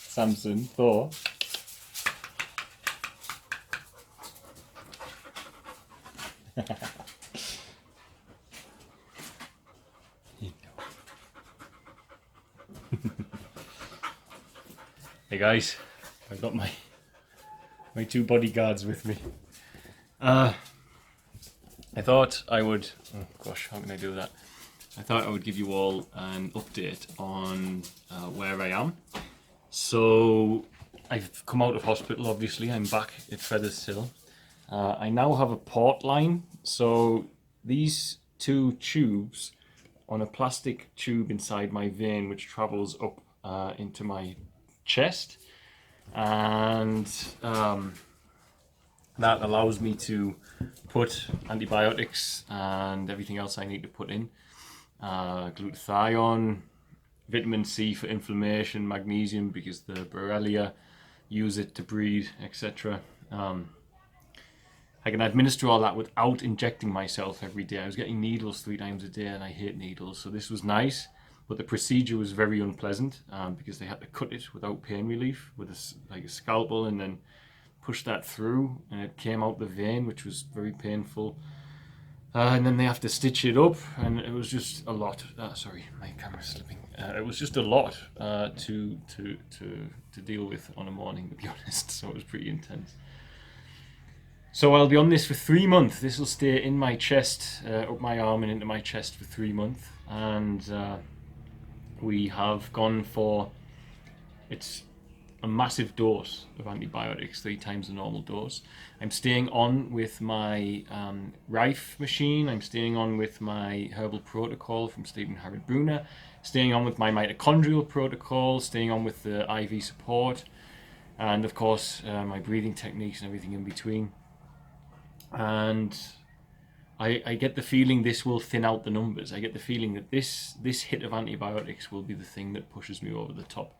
Samson, Thor. Hey guys, I've got my two bodyguards with me. I thought I would, oh gosh, how can I do that? I thought I would give you all an update on where I am. So I've come out of hospital, obviously. I'm back at Feathershill. I now have a port line. So these two tubes on a plastic tube inside my vein, which travels up into my chest, and that allows me to put antibiotics and everything else I need to put in. Glutathione, vitamin C for inflammation, magnesium because the Borrelia use it to breed, etc. I can administer all that without injecting myself every day. I was getting needles 3 times a day and I hate needles, so this was nice. But the procedure was very unpleasant because they had to cut it without pain relief with a scalpel and then push that through, and it came out the vein, which was very painful. And then they have to stitch it up, and it was just a lot. Sorry, my camera's slipping. It was just a lot to deal with on a morning, to be honest. So it was pretty intense. So I'll be on this for 3 months. This will stay in my chest, up my arm and into my chest for 3 months. And we have gone for, it's a massive dose of antibiotics, 3 times the normal dose. I'm staying on with my Rife machine. I'm staying on with my herbal protocol from Stephen Harrod Bruner, staying on with my mitochondrial protocol, staying on with the IV support, and of course my breathing techniques and everything in between. And I get the feeling this will thin out the numbers. I get the feeling that this hit of antibiotics will be the thing that pushes me over the top,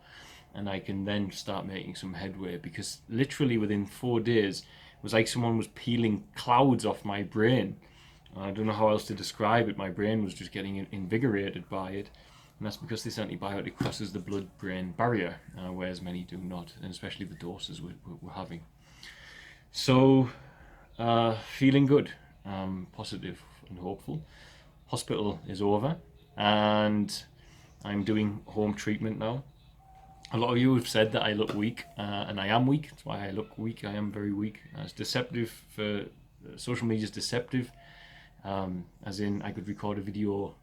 and I can then start making some headway, because literally within 4 days it was like someone was peeling clouds off my brain. I don't know how else to describe it. My brain was just getting invigorated by it, and that's because this antibiotic crosses the blood-brain barrier, whereas many do not, and especially the doses we're having. So feeling good, positive and hopeful. Hospital is over and I'm doing home treatment now. A lot of you have said that I look weak, and I am weak. That's why I look weak. I am very weak. It's deceptive. For social media is deceptive, as in I could record a video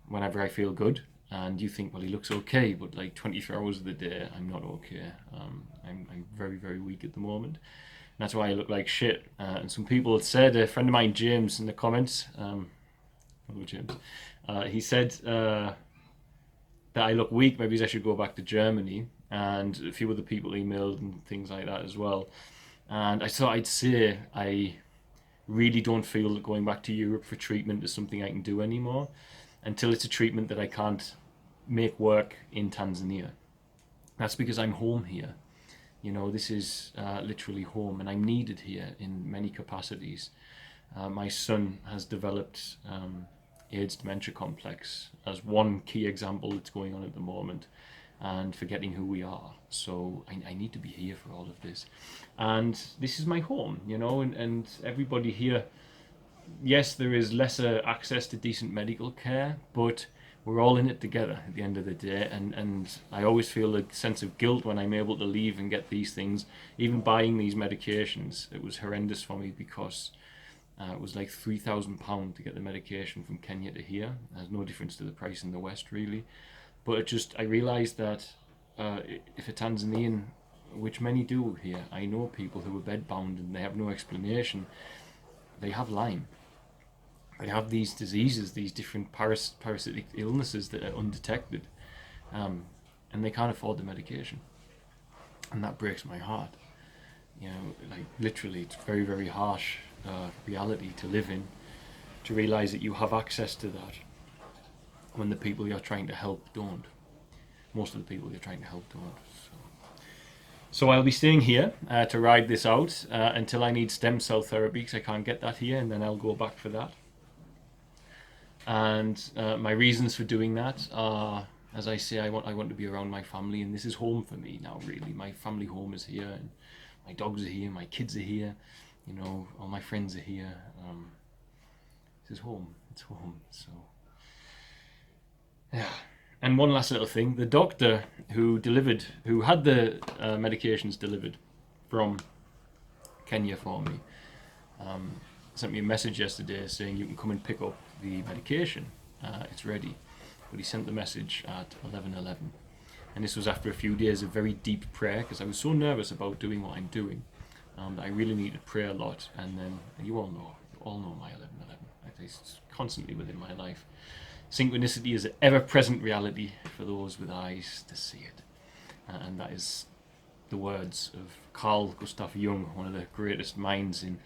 whenever I feel good, and you think, well, he looks okay, but like 24 hours of the day, I'm not okay. I'm very, very weak at the moment. And that's why I look like shit. And some people had said, a friend of mine, James, in the comments, hello James, he said that I look weak, maybe I should go back to Germany, and a few other people emailed and things like that as well. And I thought I'd say I really don't feel that going back to Europe for treatment is something I can do anymore, until it's a treatment that I can't make work in Tanzania. That's because I'm home here. You know, this is literally home, and I'm needed here in many capacities. My son has developed AIDS dementia complex as one key example that's going on at the moment, and forgetting who we are. So I need to be here for all of this, and this is my home, you know, and everybody here, yes, there is lesser access to decent medical care, but we're all in it together at the end of the day, and I always feel a sense of guilt when I'm able to leave and get these things. Even buying these medications, it was horrendous for me, because it was like £3,000 to get the medication from Kenya to here. There's no difference to the price in the West, really. But I realised that if a Tanzanian, which many do here, I know people who are bedbound and they have no explanation, they have Lyme. They have these diseases, these different parasitic illnesses that are undetected, and they can't afford the medication. And that breaks my heart. You know, like literally, it's very, very harsh reality to live in, to realise that you have access to that when the people you're trying to help don't. Most of the people you're trying to help don't. So I'll be staying here to ride this out until I need stem cell therapy, because I can't get that here, and then I'll go back for that. And my reasons for doing that are as I say, I want to be around my family, and this is home for me now. Really, my family home is here, and my dogs are here, my kids are here, you know, all my friends are here. This is home. It's home. So yeah. And one last little thing: the doctor who had the medications delivered from Kenya for me, sent me a message yesterday saying you can come and pick up the medication. It's ready. But he sent the message at 11:11, and this was after a few days of very deep prayer, because I was so nervous about doing what I'm doing that I really needed to pray a lot. And then you all know my 11:11. It's constantly within my life. Synchronicity is an ever-present reality for those with eyes to see it, and that is the words of Carl Gustav Jung, one of the greatest minds in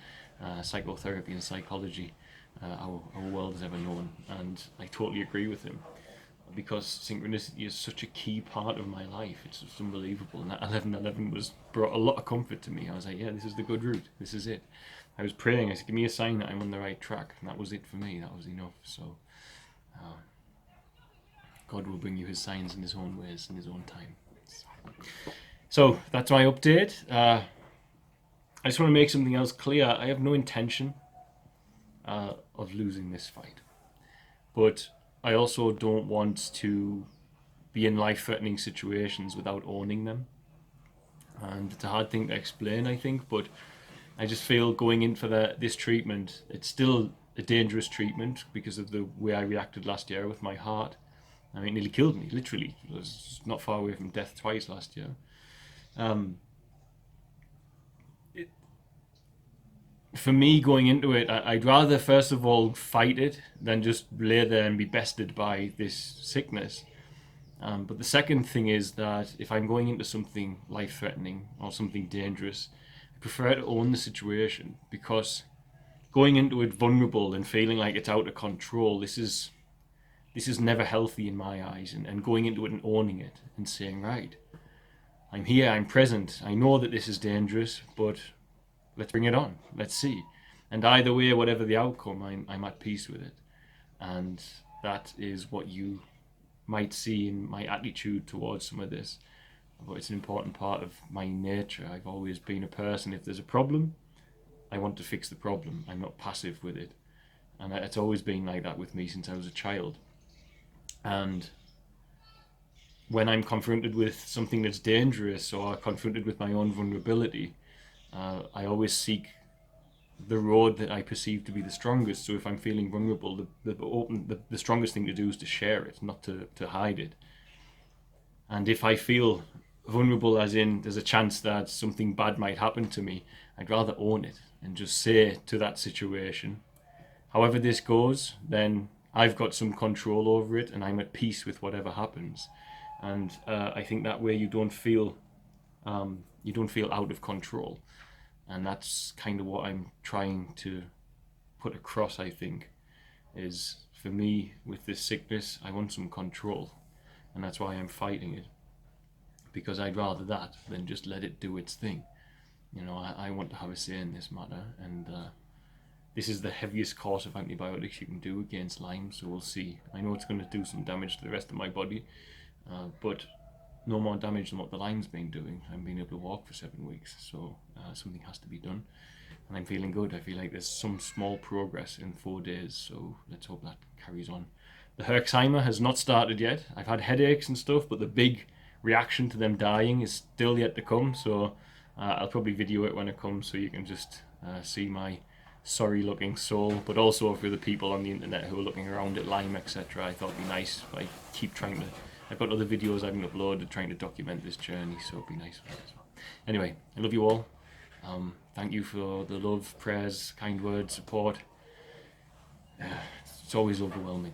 psychotherapy and psychology our world has ever known. And I totally agree with him, because synchronicity is such a key part of my life. It's just unbelievable. And that 11:11 brought a lot of comfort to me. I was like, yeah, this is the good route. This is it. I was praying. I said, give me a sign that I'm on the right track. And that was it for me. That was enough. So God will bring you his signs in his own ways, in his own time. So that's my update. I just want to make something else clear. I have no intention of losing this fight. But I also don't want to be in life-threatening situations without owning them. And it's a hard thing to explain, I think, but I just feel going in for this treatment, it's still a dangerous treatment because of the way I reacted last year with my heart. I mean, it nearly killed me, literally. I was not far away from death twice last year. For me, going into it, I'd rather first of all fight it than just lay there and be bested by this sickness. But the second thing is that if I'm going into something life-threatening or something dangerous, I prefer to own the situation, because going into it vulnerable and feeling like it's out of control, this is never healthy in my eyes. And going into it and owning it and saying, right, I'm here, I'm present, I know that this is dangerous, but let's bring it on, let's see. And either way, whatever the outcome, I'm at peace with it. And that is what you might see in my attitude towards some of this. But it's an important part of my nature. I've always been a person, if there's a problem, I want to fix the problem. I'm not passive with it. And it's always been like that with me since I was a child. And when I'm confronted with something that's dangerous or confronted with my own vulnerability, I always seek the road that I perceive to be the strongest. So if I'm feeling vulnerable, the strongest thing to do is to share it, not to hide it. And if I feel vulnerable, as in there's a chance that something bad might happen to me, I'd rather own it and just say to that situation, however this goes, then I've got some control over it and I'm at peace with whatever happens. And I think that way you don't feel out of control. And that's kind of what I'm trying to put across, I think, is for me with this sickness, I want some control. And that's why I'm fighting it. Because I'd rather that than just let it do its thing. You know, I want to have a say in this matter. And this is the heaviest course of antibiotics you can do against Lyme, so we'll see. I know it's going to do some damage to the rest of my body, but no more damage than what the Lyme's been doing. I've been able to walk for 7 weeks, so something has to be done. And I'm feeling good. I feel like there's some small progress in 4 days, so let's hope that carries on. The Herxheimer has not started yet. I've had headaches and stuff, but the big reaction to them dying is still yet to come, so I'll probably video it when it comes so you can just see my sorry looking soul, but also for the people on the internet who are looking around at Lyme, etc. I thought it'd be nice. I keep trying to, I've got other videos I haven't uploaded trying to document this journey, so it'd be nice for that as well. Anyway, I love you all. Thank you for the love, prayers, kind words, support. It's always overwhelming.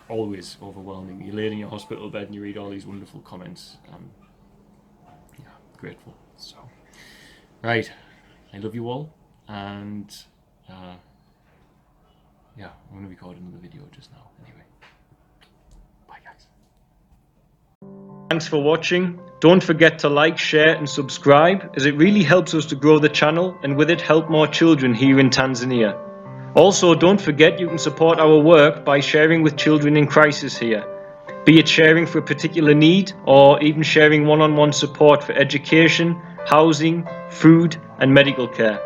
Always overwhelming. You lay in your hospital bed and you read all these wonderful comments. Yeah, grateful. So, right, I love you all, and yeah, I'm going to record another video just now. Anyway, bye guys. Thanks for watching. Don't forget to like, share and subscribe, as it really helps us to grow the channel and with it help more children here in Tanzania. Also, don't forget you can support our work by sharing with children in crisis here. be it sharing for a particular need or even sharing one-on-one support for education, housing, food and medical care.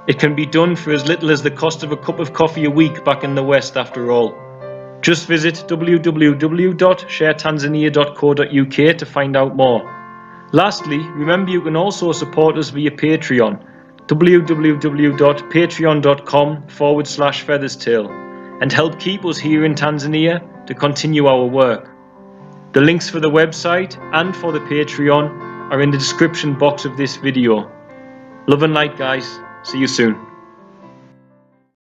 It can be done for as little as the cost of a cup of coffee a week back in the West after all. Just visit www.sharetanzania.co.uk to find out more. Lastly, remember you can also support us via Patreon, www.patreon.com/featherstail, and help keep us here in Tanzania to continue our work. The links for the website and for the Patreon are in the description box of this video. Love and light, guys. See you soon.